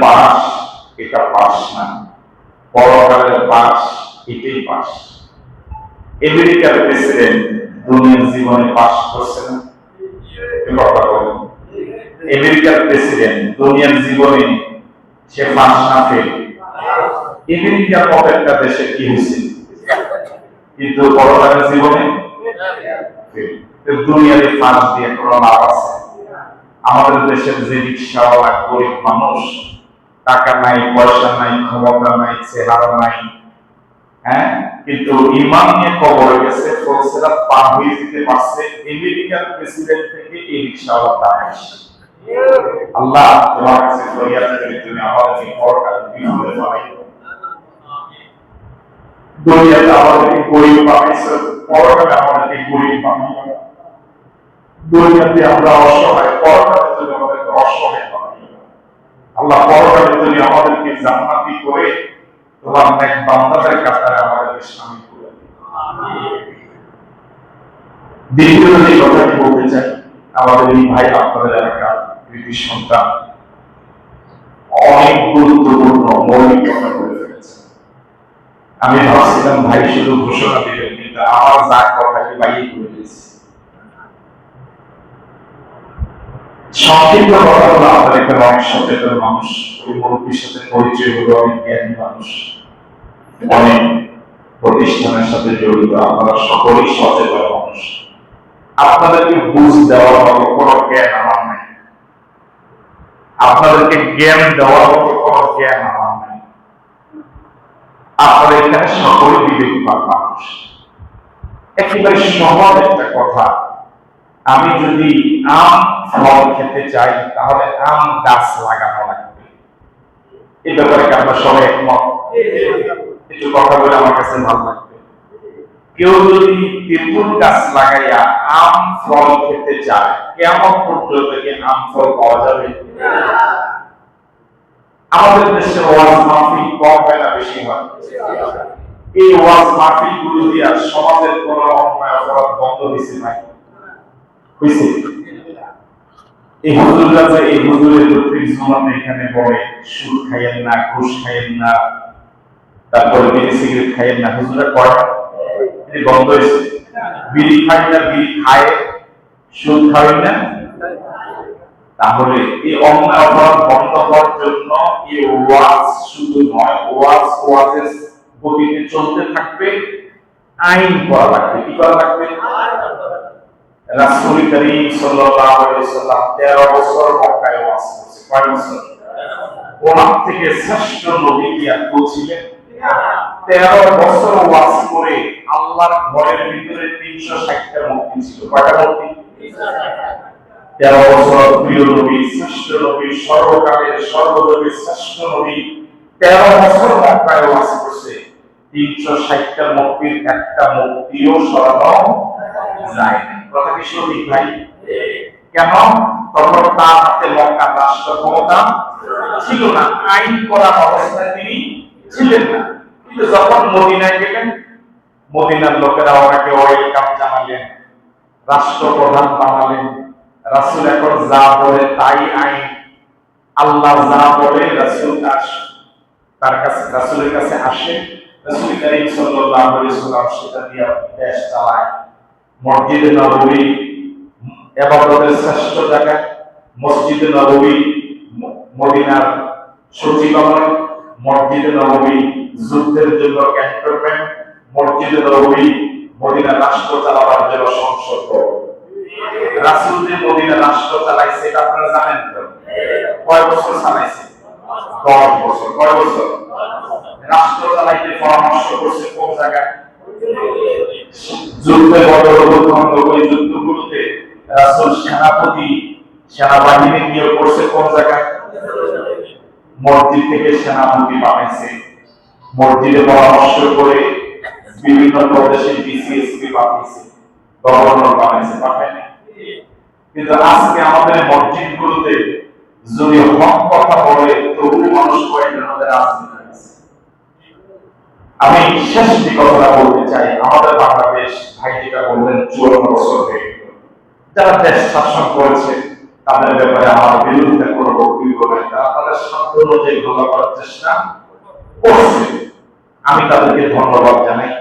Pass এটা pass না, পরকালের পাস এটাই পাস। আমেরিকার প্রেসিডেন্ট দুনিয়ার জীবনে পাস করছে না? কথা বলেন, আমেরিকার প্রেসিডেন্ট দুনিয়ার জীবনে সে পাস না ফেল? আমেরিকার মতো একটা দেশে কি হয়েছে কিন্তু পরকালের জীবনে দুনিয়ার পাস দিয়ে কোনো লাভ আছে? আমাদের দেশের যে রিক্সাওয়ালা গরিব মানুষ, টাকা নাই, পয়সা নাই, ক্ষমতা নাই, চেহারা নাই, হ্যাঁ, কিন্তু ইমান নিয়ে কবরে গেছে, ফলসেরাত পার হয়ে যেতে পারছে আমেরিকার প্রেসিডেন্ট থেকে এই রিক্সাওয়ালা দাঁড়ায়। আল্লাহ তোমার কাছে ফরিয়াদ করি, তুমি আমাদেরকে পরকালে বিপদে ফেলাইও। দুনিয়াতে আমাদেরকে গরিব বানাইছো, পরকালে আমাদেরকে গরিব বানাইও। দুনিয়াতে আমরা অসহায়, পরকালে তুমি আমাদেরকে অসহায় বানাইও। আল্লাহ পরকালে তুমি আমাদেরকে জান্নাতি করে তোমার নেক বান্দাদের কাতারে আমাদেরকে শামিল করে দিও। দ্বিতীয় যে কথাটি বলতে চাই, আমাদের এই ভাই আপনাদের এলাকার কৃতি সন্তান অনেক গুরুত্বপূর্ণ মৌলিক কথা বলে ফেলেছে। আমি ভাবছিলাম ভাই শুধু ঘোষণা দিলেন, কিন্তু আমার যা কথাটি বাইরে করে দিয়েছে। সংক্ষিপ্ত কথা হলো, আমাদের এখানে অনেক সচেতন মানুষ, ওই মুরব্বীর সাথে পরিচয় হলো, অনেক জ্ঞানী মানুষ, অনেক প্রতিষ্ঠানের সাথে জড়িত, আপনারা সকলেই সচেতন মানুষ। আপনাদেরকে বুঝ দেওয়ার মতো কোনো জ্ঞান আমার নাই, আপনাদেরকে জ্ঞান দেওয়ার মতো কোনো জ্ঞান আমার নাই। আপনারা এখানে সকলে বিবেকবান মানুষ। একেবারে সহজ একটা কথা, আমি যদি আম ফল খেতে চাই তাহলে আম গাছ লাগানো লাগবে। এই ব্যাপারে কি আমরা সবাই একমত? একটু কথা বলে আমার কাছে ভালো লাগবে। কেউ যদি তেঁতুল গাছ লাগাইয়া আম ফল খেতে চায়, কেমন পর্যন্ত কি আম ফল পাওয়া যাবে? আমাদের দেশে ওয়াজ মাহফিল কম হয় না বেশি হয়? এই ওয়াজ মাহফিল গুলো দিয়া সমাজের কোন অন্যায় অপরাধ বন্ধ হয়েছে নাই? হয়েছে? এই হুজুররা যে এই হুজুরের প্রত্যেক জমাতে এখানে বলে সুদ খাইয়েন না, ঘুষ খাইয়েন না, তারপরে বিড়ি সিগারেট খাইয়েন না, হুজুররা কয় বন্ধ হয়েছে? বিড়ি খাই না, বিড়ি খায়, সুদ খাবেন না। তাহলে এই অন্যায় অপরাধ বন্ধ করার জন্য এই ওয়াজ শুধু নয়, ওয়াজের গতিতে চলতে থাকবে, আইন করা লাগবে। কি করা লাগবে? রাসূল করিম সাল্লাল্লাহু আলাইহি ওয়াসাল্লাম 13 বছর মক্কায় ওয়াজ করেছে। কয় বছর? ওনার থেকে শ্রেষ্ঠ নবী কি আর কেউ ছিলেন? 13 বছর ওয়াজ করে আল্লাহর ঘরের ভিতরে 360টা মূর্তি ছিল। কয়টা মূর্তি? 13 বছর প্রিয় নবী, শ্রেষ্ঠ নবী, সর্বকালের সর্বযুগের শ্রেষ্ঠ নবী 13 বছর মক্কায় ওয়াজ করছে। 360টা মূর্তির একটা মূর্তিও সরানো যায় না। কথা কি সঠিক ভাই? কেন? তখন তার হাতে মক্কার রাষ্ট্র ক্ষমতা ছিল না, আইন করার অবস্থায় তিনি ছিলেন না। কিন্তু যখন মদিনায় গেলেন, মদিনার লোকেরা ওনাকে ওয়েলকাম জানালেন, রাষ্ট্রপ্রধান বানালেন। রাসূল এখন যা বলে তাই আইন, আল্লাহ যা বলে রাসূল তার কাছে, রাসূলের কাছে আসে, রাসূল করিম সাল্লাল্লাহু আলাইহি ওয়াসাল্লাম সেটা দিয়ে দেশ চালায়। মসজিদে নববী ইবাদতের শ্রেষ্ঠ জায়গা, মসজিদে নববী মদিনার সচিবালয়, মসজিদে নববী যুদ্ধের জন্য ক্যান্টনমেন্ট, মসজিদে নববী মদিনার রাষ্ট্র চালাবার জন্য সংসদ ভবন। রাসূল যে মদিনা রাষ্ট্র চালাইছে এটা আপনারা জানেন তো? কয় বছর চালাইছে? 10 বছর। কয় বছর? রাষ্ট্র চালাইতে পরামর্শ করছে কোন জায়গায়? যুদ্ধে বদর ভূখণ্ড, ওই যুদ্ধগুলোতে রাসূল সেনাপতি, সেনাবাহিনী নিয়োগ করছে কোন জায়গায়? মসজিদ থেকে সেনাপতি বানাইছে, মসজিদে পরামর্শ করে বিভিন্ন প্রদেশে ডিসিএসপি বানাইছে, গভর্নর বানাইছে, পাঠায়। কিন্তু আজকে আমাদের মসজিদগুলোতে যদি হক কথা বলে তবু মানুষ কয়েকজন আমাদের রাজনীতি আছে। আমি শেষ যে কথাটা বলতে চাই, আমাদের বাংলাদেশ ভাই যেটা বললেন 54 বছর হয়ে গেল, যারা দেশ শাসন করেছে তাদের ব্যাপারে আমার বিরুদ্ধে কোনো বক্তব্য তারা তাদের সাধ্য অনুযায়ী ভালো করার চেষ্টা করছে, আমি তাদেরকে ধন্যবাদ জানাই।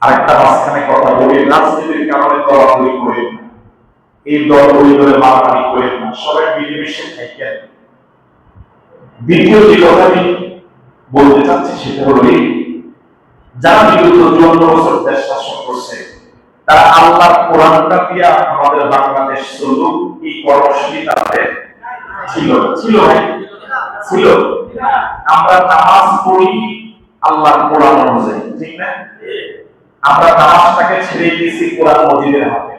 আরেকটা মাঝখানে কথা বলি, রাজনীতির কারণে দলাদলি করেন না, এই দল ওই দলে মারামারি করেন না, সবাই মিলেমিশে থাকেন। দ্বিতীয় যে কথাটি বলতে চাচ্ছি সেটা হলো এই, যারা বিগত 54 বছর দেশ শাসন করছে তারা আল্লাহর কোরআনটা দিয়া আমাদের বাংলাদেশ চলুক এই কর্মসূচি তাদের ছিল ছিল ছিল। আমরা নামাজ পড়ি আল্লাহর কোরআন অনুযায়ী, ঠিক না? আমরা নামাজটাকে ছেড়ে দিয়েছি কোরআন মজিদের হাতে।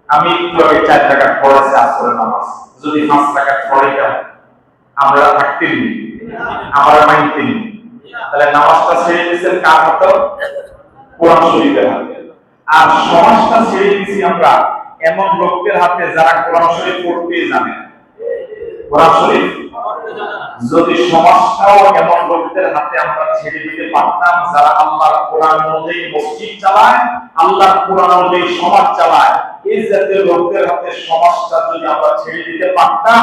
আমি একটু আগে 4 রাকাত পড়েছি আসরের নামাজ, যদি 5 রাকাত পড়াইতাম আমরা থাকতেন, আমরা মানতেন। তাহলে নামাজটা ছেড়ে দিয়েছেন কার হাতে? কোরআন শরীফের হাতে। আর সমাজটা ছেড়ে দিয়েছি আমরা এমন লোকদের হাতে যারা কোরআন শরীফ পড়তে জানে। কোরআন শরীফ যদি সমাজটাও এমন লোকদের হাতে আমরা ছেড়ে দিতে পারতাম যারা আল্লাহর কোরআন অনুযায়ী মসজিদ চালায়, আল্লাহর কোরআন অনুযায়ী সমাজ চালায়, এই জাতীয় লোকদের হাতে সমাজটা যদি আমরা ছেড়ে দিতে পারতাম,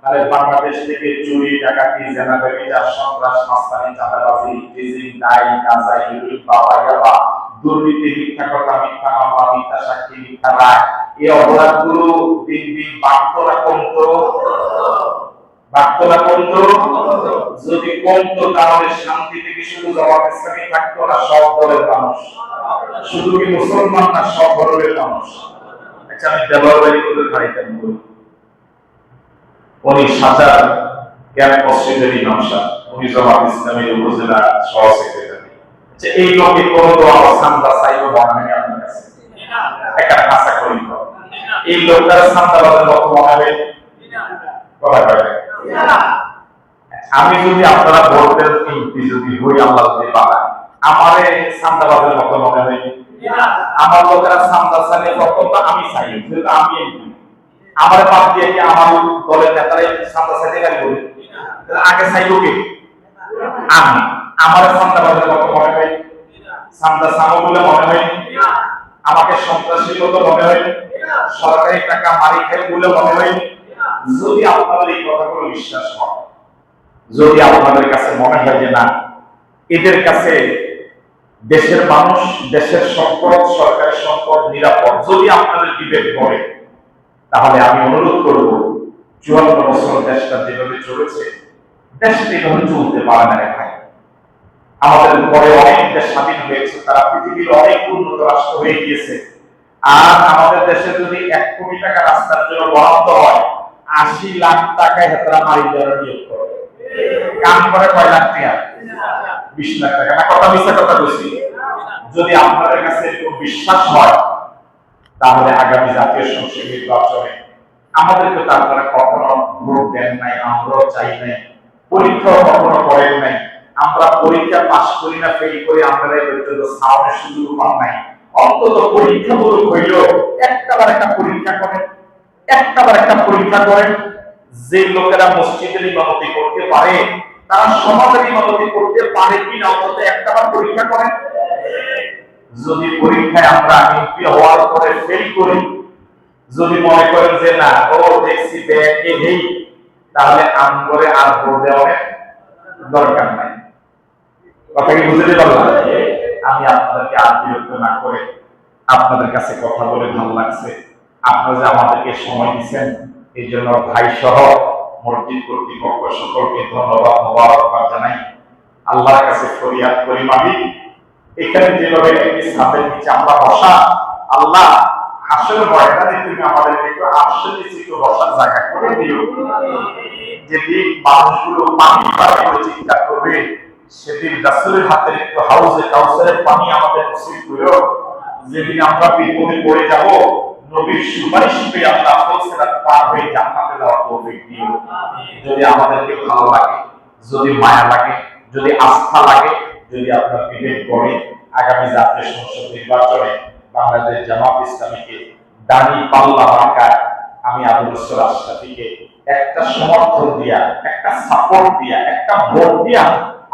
তাহলে বাংলাদেশ থেকে চুরি, ডাকাতি, জেনা, ব্যভিচার, সন্ত্রাস, মাস্তানি, চাঁদাবাজি, টিজিং, ডাইং, গাঁজা, হিরোইন, বাবা, ইয়াবা, দুর্নীতি, মিথ্যা কথা, মিথ্যা মামলা, মিথ্যা সাক্ষী, মিথ্যা রায়, এই অপরাধগুলো দিন দিন বাড়তো না কমতো? বাড়তো না কমতো? যদি কমতো তাহলে শান্তি থেকে শুধু জামাত ইসলামী থাকতো না সব দলের মানুষ, শুধু কি মুসলমান না সব ধর্মের মানুষ। আচ্ছা, আমি দেওয়ারবাড়ি করে খাইতাম, উনি সাজার ক্যাম্প মসজিদের ইমাম সাহেব, উনি জামাত ইসলামীর উপজেলা সহ সেক্রেটারি। আচ্ছা, এই লোকে কোন দোয়া সান্দা চাইবো মনে হয় আপনার কাছে? একটা ভাষা করি, এই লোকটার সান্দাবাদের মতো মনে হবে? কথা কয় আমি যদি আপনারা ভোটের এমপি যদি হই, আল্লাহ যদি পালায়, আমারে সান্দাবাদের মতো মনে হয়? আমার লোকেরা সান্দা চাইলে তখন আমি চাই, যেহেতু আমি এমপি, আমার বাদ দিয়ে কি আমার দলের নেতারাই সান্দা চাইতে পারবো? আগে চাইবো কি আমি? আমার সান্দাবাদের মতো মনে হয়? সান্দা চাবো বলে মনে হয়? আমাকে সন্ত্রাসী মতো মনে হয়? সরকারি টাকা মারি খাই বলে মনে হয়? যদি আপনাদের এই কথাগুলো বিশ্বাস হয়, যদি আপনাদের কাছে মনে হয় যে না এদের কাছে দেশের মানুষ, দেশের সম্পদ, সরকারি সম্পদ নিরাপদ, যদি আপনাদের বিবেক করে, তাহলে আমি অনুরোধ করব 54 বছর দেশটা যেভাবে চলেছে, দেশটা এভাবে চলতে পারে না ভাই। আমাদের পরে অনেক দেশ স্বাধীন হয়েছে, তারা পৃথিবীর অনেক উন্নত রাষ্ট্র হয়ে গিয়েছে। আর আমাদের দেশে যদি 1 কোটি টাকা রাস্তার জন্য বরাদ্দ হয়, 80 লাখ টাকায় তারা মারি দেওয়ার নিয়োগ করে। কাম করে কয় লাখ টাকা? 20 লাখ টাকা। না কথা মিথ্যা কথা বলছি? যদি আপনাদের কাছে এরকম বিশ্বাস হয়, তাহলে আগামী জাতীয় সংসদ নির্বাচনে আমাদেরকে তো আপনারা কখনো ভোট দেন নাই, আমরাও চাই নাই, পরীক্ষা কখনো করেন নাই। আমরা পরীক্ষা পাস করি না ফেল করি, আমরা এই পর্যন্ত সামনে সুযোগ পান নাই। অন্তত পরীক্ষাগুলো হইল একটাবার একটা পরীক্ষা করেন, একটাবার একটা পরীক্ষা করেন। যে লোকেরা মসজিদের ইমামতি করতে পারে তারা সমাজের ইমামতি করতে পারে কিনা অন্তত একটাবার পরীক্ষা করেন। যদি পরীক্ষায় আমরা এমপি হওয়ার পরে ফেল করি, যদি মনে করেন যে না ও দেখছি ব্যাগে নেই, তাহলে আমগরে আর ভোট দেওয়ার দরকার নাই। কথা কি বুঝতে পারলাম? আমি আপনাদেরকে আর বিরক্ত না করে আপনাদের কাছে কথা বলে ভালো লাগছে। আপনারা যে আমাদেরকে সময় দিচ্ছেন এই জন্য ভাই সহ মসজিদ কর্তৃপক্ষ সকলকে ধন্যবাদ মোবারকবাদ জানাই। আল্লাহর কাছে ফরিয়াদ করি, মালিক এখানে যেভাবে একটি ছাদের নিচে আমরা বসা, আল্লাহ হাসরের ময়দানে তুমি আমাদেরকে একটু আশ্রয় দিচ্ছি, একটু বসার জায়গা করে দিও। যেদিন মানুষগুলো পানি পাবে চিন্তা করবে, সেদিন রাসূলের হাতের একটু হাউজে কাউসারের পানি আমাদের নসিব করো। যেদিন আমরা বিপদে পড়ে যাব, নবীর সুপারিশ পেয়ে আল্লাহ ফেরেশতারা পার হয়ে জান্নাতে যাওয়ার তৌফিক দিও। যদি আমাদেরকে ভালো লাগে, যদি মায়া লাগে, যদি আস্থা লাগে, যদি আপনার বিবেক করে, আগামী জাতীয় সংসদ নির্বাচনে বাংলাদেশ জামাত ইসলামীকে দানি পাল্লা মার্কায় আমি আবুল নসর আশরাফীকে একটা সমর্থন দিয়া, একটা সাপোর্ট দিয়া, একটা ভোট দিয়া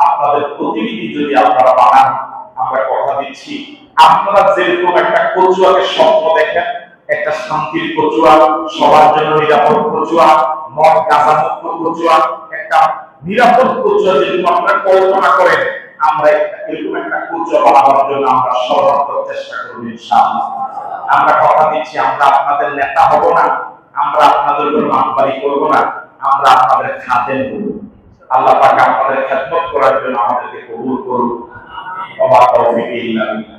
আপনাদের প্রতিনিধি যদি আপনারা বানান, আমরা কথা দিচ্ছি আপনারা যেরকম একটা কচুয়াকে স্বপ্ন দেখেন, একটা শান্তির কচুয়া, সবার জন্য নিরাপদ কচুয়া, মদ গাঁজা মুক্ত কচুয়া, একটা নিরাপদ কচুয়া যদি আপনারা কল্পনা করেন, আমরা এরকম একটা কচুয়া বানাবার জন্য আমরা সর্বাত্মক চেষ্টা করব ইনশাআল্লাহ। আমরা কথা দিচ্ছি, আমরা আপনাদের নেতা হব না, আমরা আপনাদের উপর মাতবাড়ি করব না, আমরা আপনাদের খাদেম হব। আল্লাহ পাক আপনাদের খেদমত করার জন্য আমাদেরকে কবুল করুন। ওয়া মা তাওফীক ইল্লা বিল্লাহ।